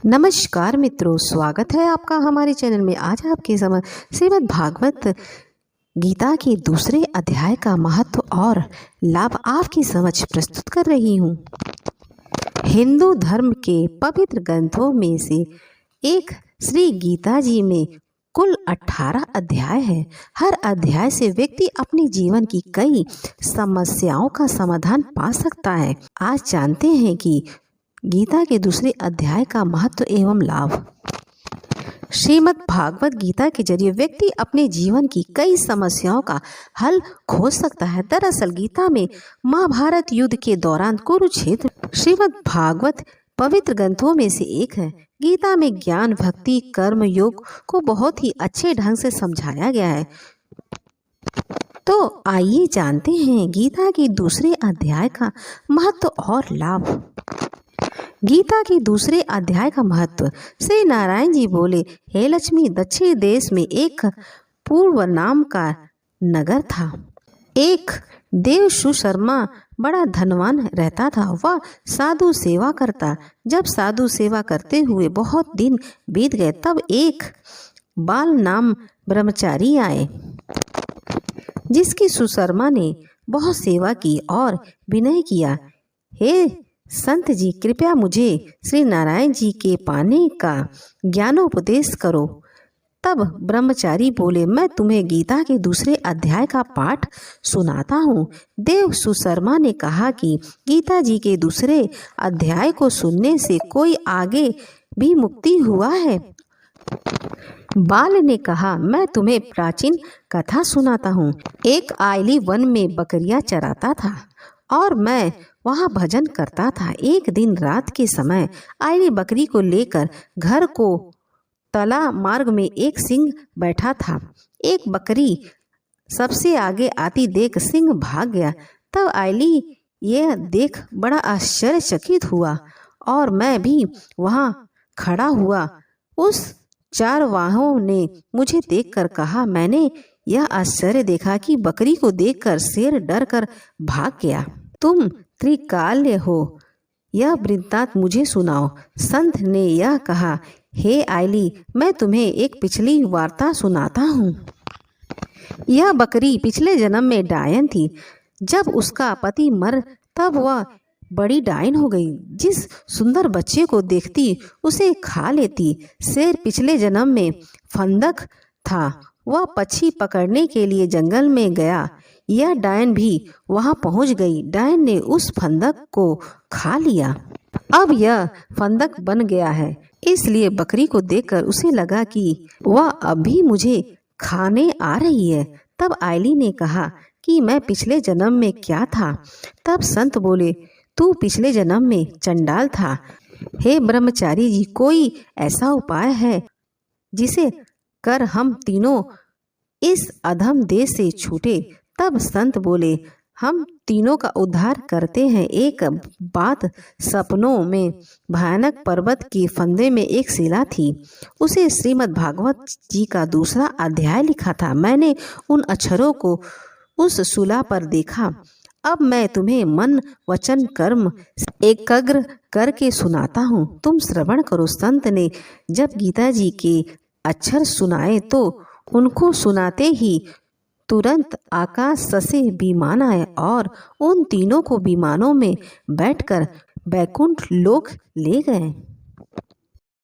नमस्कार मित्रों, स्वागत है आपका हमारे चैनल में। आज आपके समझ श्रीमद् भागवत गीता के दूसरे अध्याय का महत्व और लाभ आपकी समझ प्रस्तुत कर रही हूँ। हिंदू धर्म के पवित्र ग्रंथों में से एक श्री गीता जी में कुल 18 अध्याय है। हर अध्याय से व्यक्ति अपने जीवन की कई समस्याओं का समाधान पा सकता है। आज जानते हैं कि गीता के दूसरे अध्याय का महत्व एवं लाभ। श्रीमद् भागवत गीता के जरिए व्यक्ति अपने जीवन की कई समस्याओं का हल खोज सकता है। दरअसल गीता में महाभारत युद्ध के दौरान कुरुक्षेत्र श्रीमद् भागवत पवित्र ग्रंथों में से एक है। गीता में ज्ञान, भक्ति, कर्म योग को बहुत ही अच्छे ढंग से समझाया गया है। तो आइए जानते हैं गीता के दूसरे अध्याय का महत्व और लाभ। गीता के दूसरे अध्याय का महत्व। श्री नारायण जी बोले, हे लक्ष्मी, दक्षिण देश में एक पूर्व नाम का नगर था। एक देव सुशर्मा बड़ा धनवान रहता था। वह साधु सेवा करता। जब साधु सेवा करते हुए बहुत दिन बीत गए, तब एक बाल नाम ब्रह्मचारी आए, जिसकी सुशर्मा ने बहुत सेवा की और विनय किया। हे संत जी, कृपया मुझे श्री नारायण जी के पाने का ज्ञानोपदेश करो। तब ब्रह्मचारी बोले, मैं तुम्हें गीता के दूसरे अध्याय का पाठ सुनाता हूँ। देव सुशर्मा ने कहा कि गीता जी के दूसरे अध्याय को सुनने से कोई आगे भी मुक्ति हुआ है। बाल ने कहा, मैं तुम्हें प्राचीन कथा सुनाता हूँ। एक आयली वन में बकरियां चराता था और मैं वहाँ भजन करता था। एक दिन रात के समय आयली बकरी को लेकर घर को तला मार्ग में एक सिंह बैठा था। एक बकरी सबसे आगे आती देख सिंह भाग गया। तब आयली यह देख बड़ा आश्चर्यचकित हुआ और मैं भी वहाँ खड़ा हुआ। उस चारवाहों ने मुझे देखकर कहा, मैंने यह आश्चर्य देखा कि बकरी को देखकर शेर डर कर भाग गया। तुम त्रिकाल्य हो, यह वृत्तांत मुझे सुनाओ। संत ने यह कहा, हे आयली, मैं तुम्हें एक पिछली वार्ता सुनाता हूँ। यह बकरी पिछले जन्म में डायन थी। जब उसका पति मर, तब वह बड़ी डायन हो गई। जिस सुंदर बच्चे को देखती उसे खा लेती। शेर पिछले जन्म में फंदक था। वह पक्षी पकड़ने के लिए जंगल में गया। यह डायन भी वहां पहुंच गई। डायन ने उस फंदक को खा लिया। अब यह फंदक बन गया है, इसलिए बकरी को देखकर उसे लगा कि वह अभी मुझे खाने आ रही है। तब आयली ने कहा कि मैं पिछले जन्म में क्या था? तब संत बोले, तू पिछले जन्म में चंडाल था। हे ब्रह्मचारी जी, कोई ऐसा उपाय है जिसे कर हम तीनों इस अधम देश से छूटे? तब संत बोले, हम तीनों का उद्धार करते हैं। एक बात, सपनों में भयानक पर्वत के फंदे में एक शिला थी। उसे श्रीमद् भागवत जी का दूसरा अध्याय लिखा था। मैंने उन अक्षरों को उस शिला पर देखा। अब मैं तुम्हें मन वचन कर्म एकाग्र करके सुनाता हूँ, तुम श्रवण करो। संत ने जब गीता जी के अक्षर सुनाए तो उनको सुनाते ही तुरंत आकाश से विमान आए और उन तीनों को विमानों में बैठकर बैकुंठ लोक ले गए।